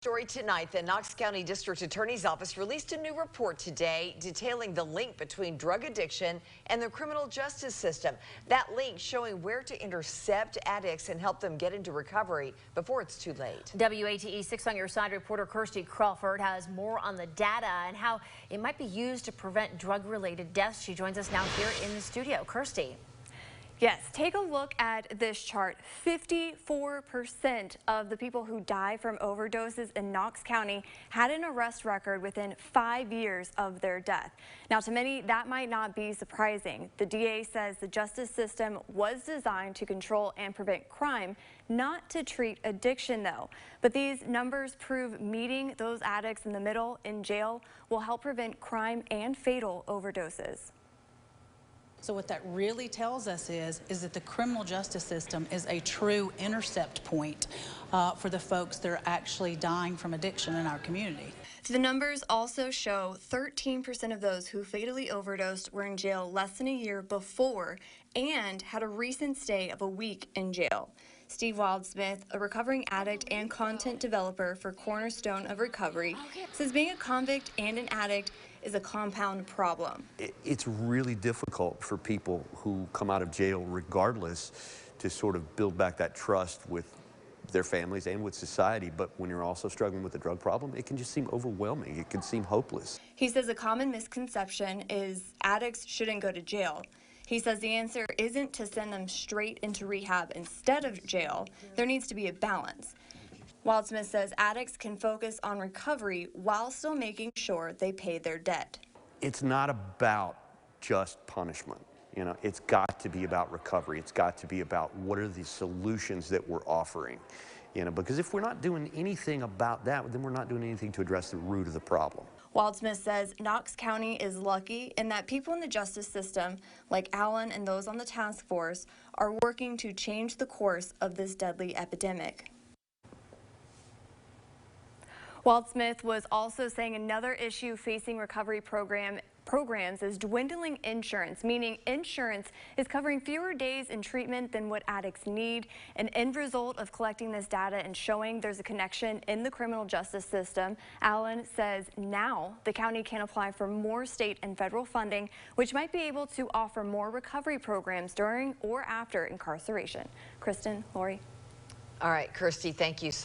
Story tonight, the Knox County District Attorney's Office released a new report today detailing the link between drug addiction and the criminal justice system. That link showing where to intercept addicts and help them get into recovery before it's too late. WATE 6 on Your Side reporter Kirsty Crawford has more on the data and how it might be used to prevent drug-related deaths. She joins us now here in the studio. Kirsty. Yes, take a look at this chart. 54% of the people who die from overdoses in Knox County had an arrest record within 5 years of their death. Now, to many, that might not be surprising. The DA says the justice system was designed to control and prevent crime, not to treat addiction, though. But these numbers prove meeting those addicts in the middle in jail will help prevent crime and fatal overdoses. So what that really tells us is that the criminal justice system is a true intercept point for the folks that are actually dying from addiction in our community. The numbers also show 13% of those who fatally overdosed were in jail less than a year before and had a recent stay of a week in jail. Steve Wildsmith, a recovering addict and content developer for Cornerstone of Recovery, says being a convict and an addict is a compound problem. It's really difficult for people who come out of jail regardless to sort of build back that trust with their families and with society. But when you're also struggling with a drug problem, it can just seem overwhelming. It can seem hopeless. He says a common misconception is addicts shouldn't go to jail. He says the answer isn't to send them straight into rehab instead of jail. There needs to be a balance. Wildsmith says addicts can focus on recovery while still making sure they pay their debt. It's not about just punishment. You know, it's got to be about recovery. It's got to be about what are the solutions that we're offering. You know, because if we're not doing anything about that, then we're not doing anything to address the root of the problem. Wildsmith says Knox County is lucky in that people in the justice system, like Alan and those on the task force, are working to change the course of this deadly epidemic. Wildsmith was also saying another issue facing recovery programs is dwindling insurance, meaning insurance is covering fewer days in treatment than what addicts need. An end result of collecting this data and showing there's a connection in the criminal justice system, Allen says now the county can apply for more state and federal funding, which might be able to offer more recovery programs during or after incarceration. Kristen, Lori. All right, Kirsty, thank you so much.